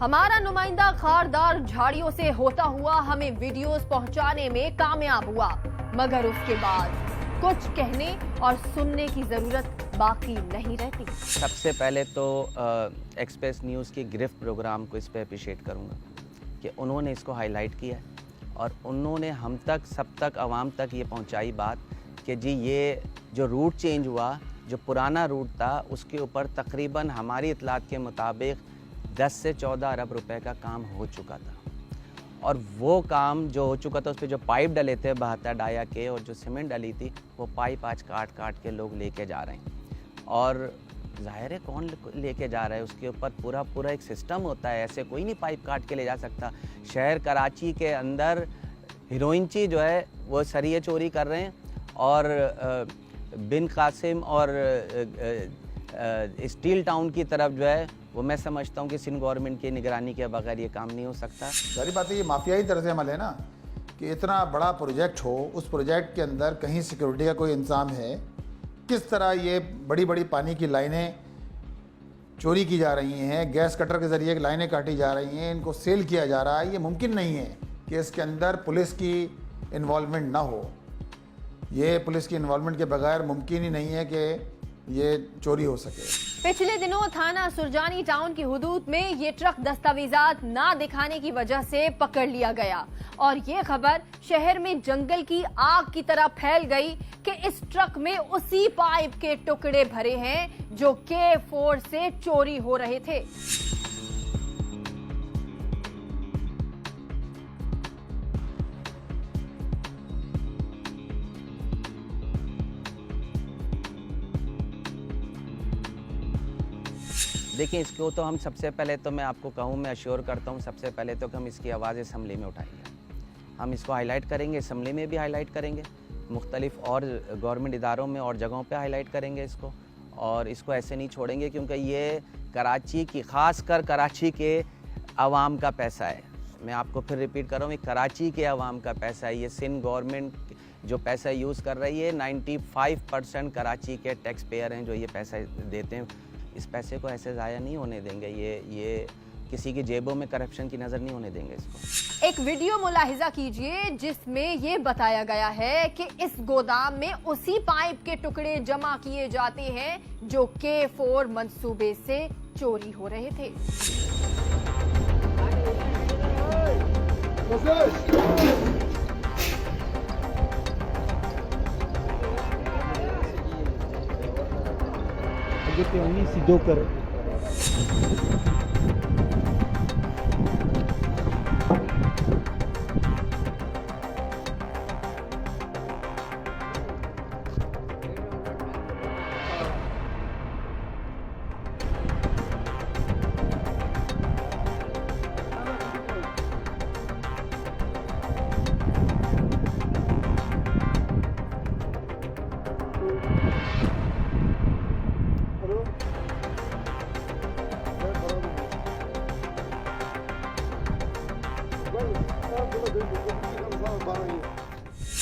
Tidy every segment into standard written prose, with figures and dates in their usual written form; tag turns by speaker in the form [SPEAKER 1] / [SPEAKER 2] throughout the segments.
[SPEAKER 1] हमारा नुमाइंदा खारदार झाड़ियों से होता हुआ हमें वीडियोस पहुंचाने में कामयाब हुआ, मगर उसके बाद कुछ कहने और सुनने की जरूरत बाकी नहीं रहती।
[SPEAKER 2] सबसे पहले तो एक्सप्रेस न्यूज़ की गिरफ्त प्रोग्राम को इस पर अप्रिशिएट करूंगा कि उन्होंने इसको हाईलाइट किया है और उन्होंने हम तक, सब तक, आवाम तक ये पहुंचाई बात कि जी ये जो रूट चेंज हुआ, जो पुराना रूट था, उसके ऊपर तकरीबन हमारी इतलात के मुताबिक 10 से 14 अरब रुपए का काम हो चुका था। और वो काम जो हो चुका था, उस पर जो पाइप डले थे 72 डाया के और जो सीमेंट डली थी, वो पाइप आज काट काट के लोग लेके जा रहे हैं। और ज़ाहिर है कौन लेके जा रहा है, उसके ऊपर पूरा एक सिस्टम होता है, ऐसे कोई नहीं पाइप काट के ले जा सकता। शहर कराची के अंदर हीरोइनची जो है वो सरिये चोरी कर रहे हैं और बिन कासिम और स्टील टाउन की तरफ जो है वो मैं समझता हूँ कि सिंध गवर्नमेंट की निगरानी के बगैर ये काम नहीं हो सकता।
[SPEAKER 3] सारी बात है, ये माफियाई तरह से अमल है ना कि इतना बड़ा प्रोजेक्ट हो, उस प्रोजेक्ट के अंदर कहीं सिक्योरिटी का कोई इंतजाम है, किस तरह ये बड़ी बड़ी पानी की लाइनें चोरी की जा रही हैं, गैस कटर के ज़रिए लाइनें काटी जा रही हैं, इनको सेल किया जा रहा है। ये मुमकिन नहीं है कि इसके अंदर पुलिस की इन्वॉल्वमेंट ना हो। ये पुलिस की इन्वॉल्वमेंट के बगैर मुमकिन ही नहीं है कि ये चोरी हो सके।
[SPEAKER 1] पिछले दिनों थाना सुरजानी टाउन की हुदूद में ये ट्रक दस्तावेजात ना दिखाने की वजह से पकड़ लिया गया और ये खबर शहर में जंगल की आग की तरह फैल गई कि इस ट्रक में उसी पाइप के टुकड़े भरे हैं जो K4 से चोरी हो रहे थे।
[SPEAKER 2] देखिए, इसको तो हम सबसे पहले तो मैं आपको कहूँ, मैं अश्योर करता हूँ, सबसे पहले तो हम इसकी आवाज़ असम्बली में उठाएंगे। हम इसको हाईलाइट करेंगे, असम्बली में भी हाईलाइट करेंगे, मुख्तलिफ और गवर्नमेंट इदारों में और जगहों पे हाईलाइट करेंगे इसको। और इसको ऐसे नहीं छोड़ेंगे क्योंकि ये कराची की, ख़ास कर कराची के आवाम का पैसा है। मैं आपको फिर रिपीट कर रहा हूँ, ये कराची के आवाम का पैसा है। ये सिंध गवर्नमेंट जो पैसा यूज़ कर रही है, 95% कराची के टैक्स पेयर हैं जो ये पैसा देते हैं। इस पैसे को ऐसे ज़ाया नहीं होने देंगे। ये किसी की जेबों में करप्शन की नज़र नहीं होने देंगे इसको।
[SPEAKER 1] एक वीडियो मुलाहिजा कीजिए जिसमें ये बताया गया है कि इस गोदाम में उसी पाइप के टुकड़े जमा किए जाते हैं जो K4 मंसूबे से चोरी हो रहे थे।
[SPEAKER 4] पे उंगली सीधो कर।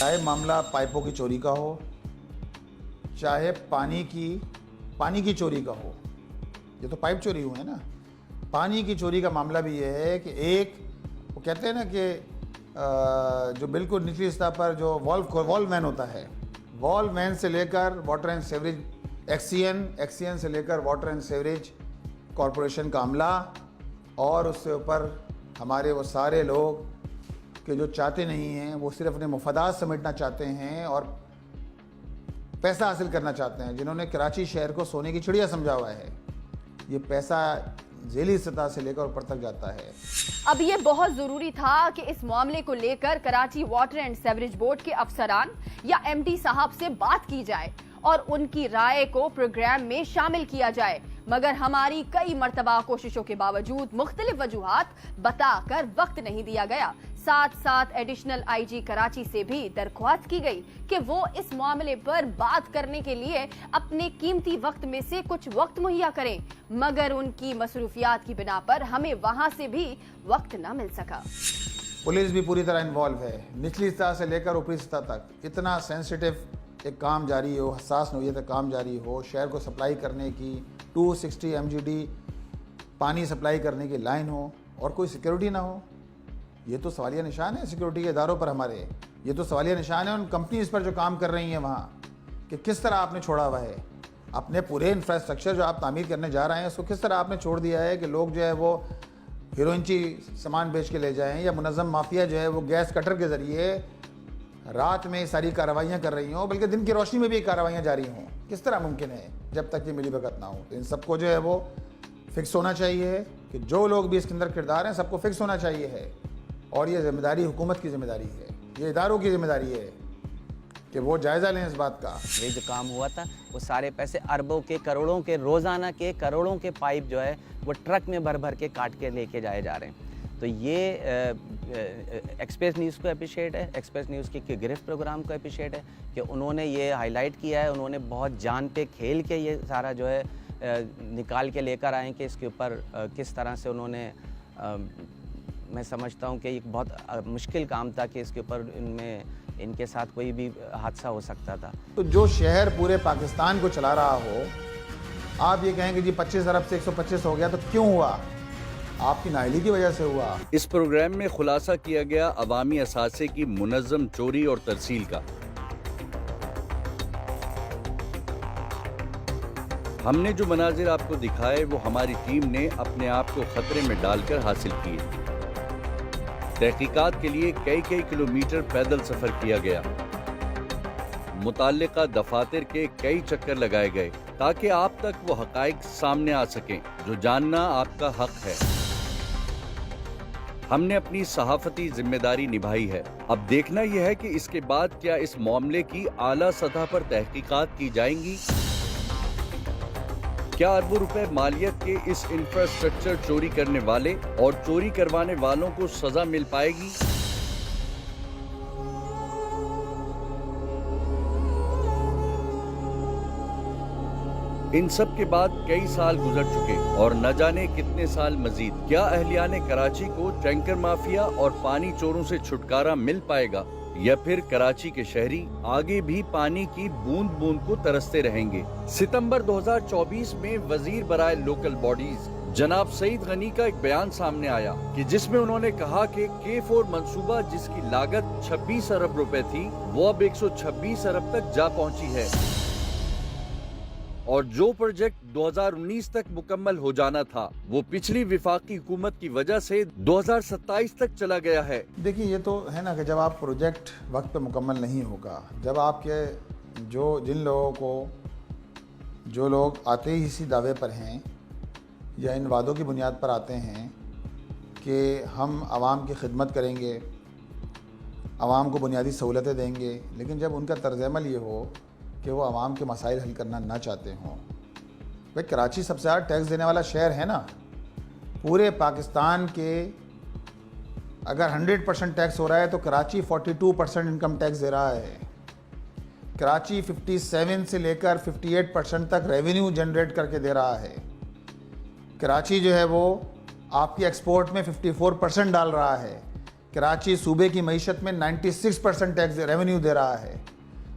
[SPEAKER 3] चाहे मामला पाइपों की चोरी का हो, चाहे पानी की चोरी का हो, ये तो पाइप चोरी हुए हैं ना। पानी की चोरी का मामला भी ये है कि एक, वो कहते हैं ना कि जो बिल्कुल निचली सतह पर जो वॉल्व मैन होता है, वॉल्व मैन से लेकर वाटर एंड सेवरेज एक्सीएन से लेकर वाटर एंड सेवरेज कॉरपोरेशन का अमला, और उससे ऊपर हमारे वो सारे लोग कि जो चाहते नहीं हैं, वो सिर्फ अपने मुफादात समेटना चाहते हैं और पैसा हासिल करना चाहते हैं, जिन्होंने कराची शहर को सोने की चिड़िया समझा हुआ है। ये पैसा झेली सतह से लेकर ऊपर तक जाता है।
[SPEAKER 1] अब ये बहुत जरूरी था कि इस मामले को लेकर Karachi water and sewerage board के अफसरान या MD साहब से बात की जाए और उनकी राय को प्रोग्राम में शामिल किया जाए, मगर हमारी कई मर्तबा कोशिशों के बावजूद मुख्तलिफ वजूहात बताकर वक्त नहीं दिया गया। साथ साथ एडिशनल IG कराची से भी दरख्वास्त की गई कि वो इस मामले पर बात करने के लिए अपने कीमती वक्त में से कुछ वक्त मुहैया करें, मगर उनकी मसरूफियात की बिना पर हमें वहां से भी वक्त न मिल सका।
[SPEAKER 3] पुलिस भी पूरी तरह इन्वॉल्व है, निचली सतह से लेकर ऊपरी सतह तक। इतना सेंसिटिव एक काम जारी हो, हसास नौइयत का काम जारी हो, शहर को सप्लाई करने की 260 MGD पानी सप्लाई करने की लाइन हो, और कोई सिक्योरिटी ना हो। ये तो सवालिया निशान है सिक्योरिटी के इदारों पर हमारे, ये तो सवालिया निशान है उन कंपनीज पर जो काम कर रही हैं वहाँ, कि किस तरह आपने छोड़ा हुआ है अपने पूरे इंफ्रास्ट्रक्चर जो आप तामीर करने जा रहे हैं उसको किस तरह आपने छोड़ दिया है कि लोग जो है वो हीरोइनची सामान बेच के ले जाएं, या मुनज़्ज़म माफिया जो है वो गैस कटर के ज़रिए रात में सारी कार्रवाइयाँ कर रही हों, बल्कि दिन की रोशनी में भी कार्रवाइयाँ जारी हों। किस तरह मुमकिन है जब तक ये मिलीभगत ना हो। तो इन सबको जो है वो फिक्स होना चाहिए कि जो लोग भी इसके अंदर किरदार हैं सबको फिक्स होना चाहिए है। और ये जिम्मेदारी हुकूमत की जिम्मेदारी है, ये इदारों की जिम्मेदारी है कि वो जायज़ा लें इस बात का।
[SPEAKER 2] ये जो काम हुआ था वो सारे पैसे अरबों के, करोड़ों के, रोज़ाना के करोड़ों के पाइप जो है वो ट्रक में भर भर के काट के लेके जाए जा रहे हैं। तो ये एक्सप्रेस न्यूज़ को अप्रिशिएट है, एक्सप्रेस न्यूज़ के गिरफ्त प्रोग्राम को अप्रिशिएट है कि उन्होंने ये हाईलाइट किया है, उन्होंने बहुत जान पे खेल के ये सारा जो है निकाल के लेकर आए कि इसके ऊपर किस तरह से उन्होंने मैं समझता हूँ कि एक बहुत मुश्किल काम था कि इसके ऊपर इनके साथ कोई भी हादसा हो सकता था।
[SPEAKER 3] तो जो शहर पूरे पाकिस्तान को चला रहा हो, आप ये कहेंगे जी 25 अरब से 125 हो गया, तो क्यों हुआ? आपकी नाअहली की वजह से हुआ।
[SPEAKER 4] इस प्रोग्राम में खुलासा किया गया अवामी असासे की मुनज़्ज़म चोरी और तरसील का। हमने जो मनाजिर आपको दिखाए वो हमारी टीम ने अपने आप को खतरे में डालकर हासिल किए। तहकीकात के लिए कई किलोमीटर पैदल सफर किया गया, मुताल्लिका दफातर के कई चक्कर लगाए गए ताकि आप तक वो हकाइक सामने आ सकें जो जानना आपका हक है। हमने अपनी सहाफती जिम्मेदारी निभाई है। अब देखना यह है कि इसके बाद क्या इस मामले की आला सतह पर तहकीकात की जाएंगी। क्या अरबों रुपए मालियत के इस इंफ्रास्ट्रक्चर चोरी करने वाले और चोरी करवाने वालों को सजा मिल पाएगी? इन सब के बाद कई साल गुजर चुके और न जाने कितने साल मजीद। क्या अहलियाने कराची को टैंकर माफिया और पानी चोरों से छुटकारा मिल पाएगा, या फिर कराची के शहरी आगे भी पानी की बूंद बूंद को तरसते रहेंगे? सितंबर 2024 में वजीर बराए लोकल बॉडीज जनाब सईद गनी का एक बयान सामने आया कि जिसमें उन्होंने कहा कि K4 मंसूबा जिसकी लागत 26 अरब रुपए थी वो अब 126 अरब तक जा पहुंची है, और जो प्रोजेक्ट 2019 तक मुकम्मल हो जाना था वो पिछली विफाकी हुकूमत की वजह से 2027 तक चला गया है।
[SPEAKER 3] देखिए ये तो है ना कि जब आप प्रोजेक्ट वक्त पे मुकम्मल नहीं होगा, जब आपके जिन लोगों को, जो लोग आते ही इसी दावे पर हैं या इन वादों की बुनियाद पर आते हैं कि हम आवाम की खिदमत करेंगे, आवाम को बुनियादी सहूलतें देंगे, लेकिन जब उनका तर्ज अमल ये हो कि वो आवाम के मसाइल हल करना ना चाहते हों। भाई कराची सबसे ज़्यादा टैक्स देने वाला शहर है ना पूरे पाकिस्तान के। अगर 100% टैक्स हो रहा है तो कराची 42% इनकम टैक्स दे रहा है। कराची 57 से लेकर 58% तक रेवेन्यू जनरेट करके दे रहा है। कराची जो है वो आपकी एक्सपोर्ट में 54% डाल रहा है। कराची सूबे की मईशत में 96% टैक्स रेवेन्यू दे रहा है।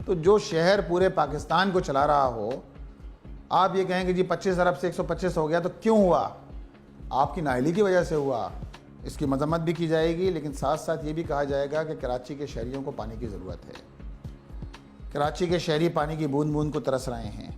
[SPEAKER 3] तो जो शहर पूरे पाकिस्तान को चला रहा हो, आप ये कहेंगे जी 25 अरब से 125 हो गया, तो क्यों हुआ? आपकी नाअहली की वजह से हुआ। इसकी मजम्मत भी की जाएगी, लेकिन साथ साथ ये भी कहा जाएगा कि कराची के शहरियों को पानी की ज़रूरत है। कराची के शहरी पानी की बूंद बूंद को तरस रहे हैं,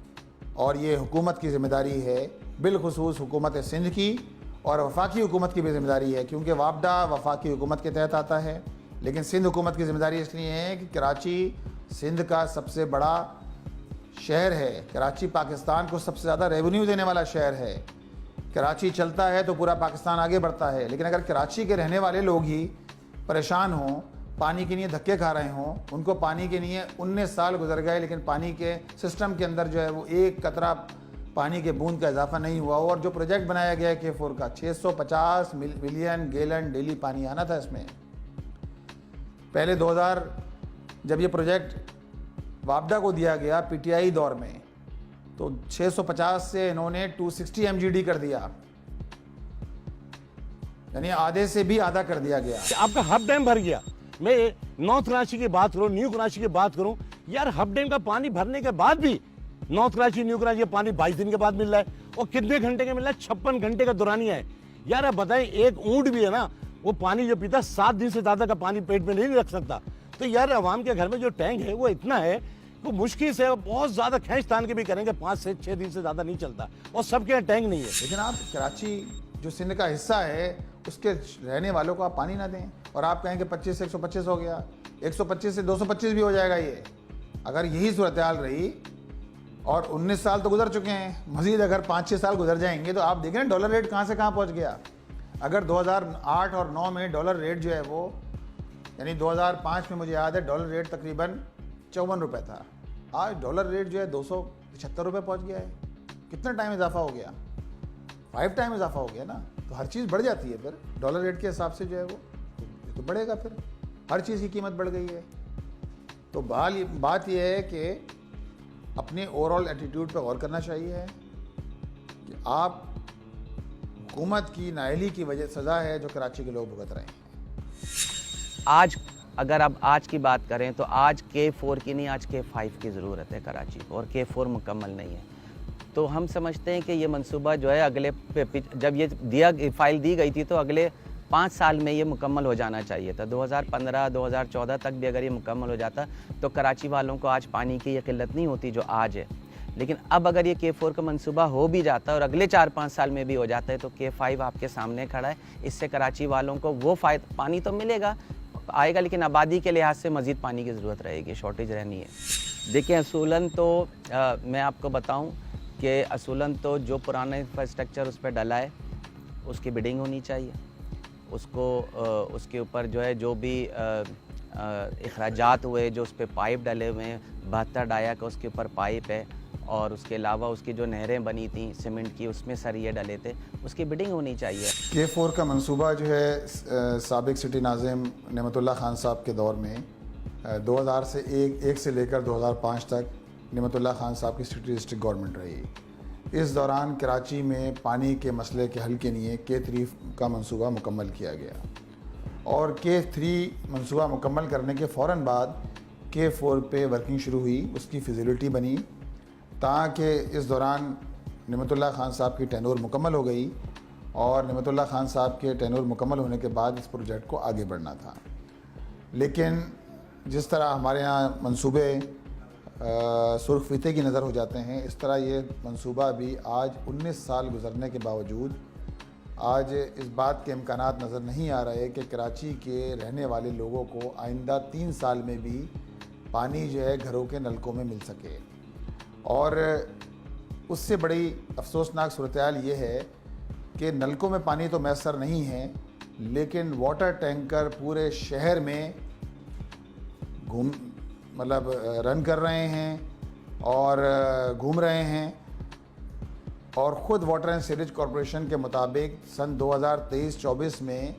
[SPEAKER 3] और ये हुकूमत की ज़िम्मेदारी है, बिलखुसूस हुकूमत सिंध की और वफाकी हुकूमत की भी ज़िम्मेदारी है, क्योंकि वापडा वफाकी हुकूमत के तहत आता है। लेकिन सिंध हुकूमत की ज़िम्मेदारी इसलिए है कि कराची सिंध का सबसे बड़ा शहर है। कराची पाकिस्तान को सबसे ज़्यादा रेवेन्यू देने वाला शहर है। कराची चलता है तो पूरा पाकिस्तान आगे बढ़ता है। लेकिन अगर कराची के रहने वाले लोग ही परेशान हों, पानी के लिए धक्के खा रहे हों, उनको पानी के लिए 19 साल गुजर गए, लेकिन पानी के सिस्टम के अंदर जो है वो एक कतरा पानी के बूंद का इजाफा नहीं हुआ, और जो प्रोजेक्ट बनाया गया है K4 का 650 मिलियन गैलन डेली पानी आना था इसमें। पहले 2000 जब ये प्रोजेक्ट वापडा को दिया गया PTI दौर में, तो 650 से इन्होंने 260 MGD कर दिया, यानी आधे से भी आधा कर दिया गया।
[SPEAKER 5] आपका हब डैम भर गया। मैं नॉर्थ कराची की बात करूं, न्यू कराची की बात करूं, यार हब डैम का पानी भरने के बाद भी नॉर्थ कराची न्यू कराची का पानी 22 दिन के बाद मिल रहा है, और कितने घंटे का मिल रहा है? 56 घंटे का दुरानिया है। यार आप बताएं, एक ऊंट भी है ना, वो पानी जो पीता 7 दिन से ज्यादा का पानी पेट में नहीं रख सकता। तो यार अवाम के घर में जो टैंक है वो इतना है, वो मुश्किल से बहुत ज्यादा खींच तान के भी करेंगे 5 से 6 दिन से ज्यादा नहीं चलता, और सबके यहाँ टैंक नहीं है।
[SPEAKER 3] लेकिन आप कराची जो सिंध का हिस्सा है उसके रहने वालों को आप पानी ना दें और आप कहें कि 25 से 125 हो गया, 125 से 225 भी हो जाएगा। ये अगर यही सूरत हाल रही, और 19 साल तो गुजर चुके हैं, मजीद अगर 5-6 साल गुजर जाएंगे तो आप देखें डॉलर रेट कहाँ से कहाँ पहुँच गया। अगर 2008 और 9 में डॉलर रेट जो है वो, यानी 2005 में मुझे याद है डॉलर रेट तकरीबन 54 रुपये था, आज डॉलर रेट जो है 275 रुपये पहुँच गया है। कितना टाइम इजाफा हो गया? 5 टाइम इजाफा हो गया ना। तो हर चीज़ बढ़ जाती है, फिर डॉलर रेट के हिसाब से जो है वो तो बढ़ेगा, फिर हर चीज़ की कीमत बढ़ गई है। तो बात यह है कि अपने ओवरऑल एटीट्यूड पर गौर करना चाहिए कि आप हुकूमत की नाअहली की वजह सज़ा है जो कराची के लोग भुगत रहे हैं।
[SPEAKER 2] आज अगर आप आज की बात करें तो आज K4 की नहीं, आज K5 की ज़रूरत है कराची को, और K4 मुकम्मल नहीं है। तो हम समझते हैं कि ये मंसूबा जो है अगले जब ये फाइल दी गई थी तो अगले 5 साल में ये मुकम्मल हो जाना चाहिए था। 2015-2014 तक भी अगर ये मुकम्मल हो जाता तो कराची वालों को आज पानी की ये किल्लत नहीं होती जो आज है। लेकिन अब अगर ये K4 का मंसूबा हो भी जाता है और अगले 4-5 साल में भी हो जाता है तो K5 आपके सामने खड़ा है। इससे कराची वालों को वो फ़ायदा, पानी तो मिलेगा आएगा, लेकिन आबादी के लिहाज से मज़ीद पानी की ज़रूरत रहेगी, शॉर्टेज रहनी है। देखिए असूलन तो मैं आपको बताऊं कि असूलन तो जो पुराना इंफ्रास्ट्रक्चर उस पर डला है उसकी बिडिंग होनी चाहिए, उसको उसके ऊपर जो है जो भी अखराजात हुए, जो उस पर पाइप डले हुए हैं 72 डाया का उसके ऊपर पाइप है, और उसके अलावा उसकी जो नहरें बनी थी सीमेंट की उसमें सरिये डले थे, उसकी बिडिंग होनी चाहिए।
[SPEAKER 3] K4 का मंसूबा जो है साबिक सिटी नाज़िम नेमतुल्लाह खान साहब के दौर में 2000 से एक से लेकर 2005 तक नेमतुल्लाह खान साहब की सिटी डिस्ट्रिक्ट गवर्नमेंट रही। इस दौरान कराची में पानी के मसले के हल के लिए K3 का मंसूबा मुकम्मल किया गया, और K3 मंसूबा मुकम्मल करने के फ़ौरन बाद K4 पे वर्किंग शुरू हुई, उसकी फिजिबिलिटी बनी, ताकि इस दौरान नेमतुल्लाह खान साहब की टेन्योर मुकम्मल हो गई, और नेमतुल्लाह खान साहब के टेन्योर मुकम्मल होने के बाद इस प्रोजेक्ट को आगे बढ़ना था। लेकिन जिस तरह हमारे यहाँ मंसूबे सुर्ख फीते की नज़र हो जाते हैं, इस तरह ये मंसूबा भी आज 19 साल गुजरने के बावजूद आज इस बात के इम्कानात नज़र नहीं आ रहे कि कराची के रहने वाले लोगों को आइंदा 3 साल में भी पानी जो है घरों के नलकों में मिल सके। और उससे बड़ी अफसोसनाक सूरत-ए-हाल ये है कि नलकों में पानी तो मैसर नहीं है, लेकिन वाटर टैंकर पूरे शहर में रन कर रहे हैं और घूम रहे हैं। और ख़ुद वाटर एंड सीवरेज कॉरपोरेशन के मुताबिक सन 2023-24 में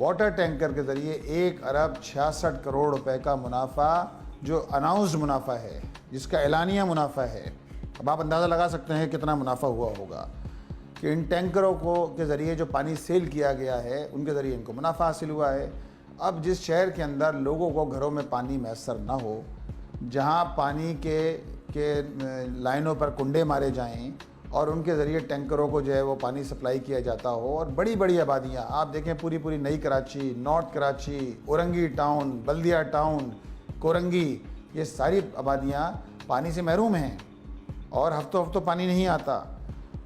[SPEAKER 3] वाटर टैंकर के ज़रिए 1 अरब 66 करोड़ रुपए का मुनाफा, जो अनाउंस्ड मुनाफा है, जिसका एलानिया मुनाफा है, अब आप अंदाज़ा लगा सकते हैं कितना मुनाफा हुआ होगा कि इन टैंकरों के ज़रिए जो पानी सेल किया गया है उनके ज़रिए इनको मुनाफा हासिल हुआ है। अब जिस शहर के अंदर लोगों को घरों में पानी मैसर ना हो, जहां पानी के लाइनों पर कुंडे मारे जाएं और उनके ज़रिए टैंकरों को जो है वो पानी सप्लाई किया जाता हो, और बड़ी बड़ी आबादियाँ आप देखें, पूरी नई कराची, नॉर्थ कराची, औरंगी टाउन, बल्दिया टाउन, कोरंगी, ये सारी आबादियाँ पानी से महरूम हैं और हफ्तों पानी नहीं आता।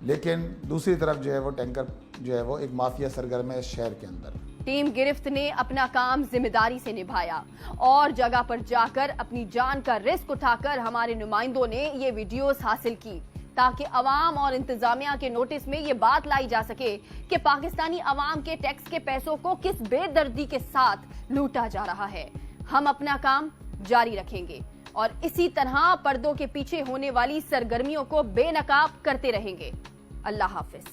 [SPEAKER 3] लेकिन दूसरी तरफ जो है वो टैंकर जो है वो एक माफिया सरगर्म है इस शहर के अंदर।
[SPEAKER 1] टीम गिरफ्त ने अपना काम जिम्मेदारी से निभाया और जगह पर जाकर अपनी जान का रिस्क उठाकर हमारे नुमाइंदों ने ये वीडियोस हासिल की, ताकि अवाम और इंतजामिया के नोटिस में ये बात लाई जा सके कि पाकिस्तानी अवाम के टैक्स के पैसों को किस बेदर्दी के साथ लूटा जा रहा है। हम अपना काम जारी रखेंगे और इसी तरह पर्दों के पीछे होने वाली सरगर्मियों को बेनकाब करते रहेंगे। अल्लाह हाफिज।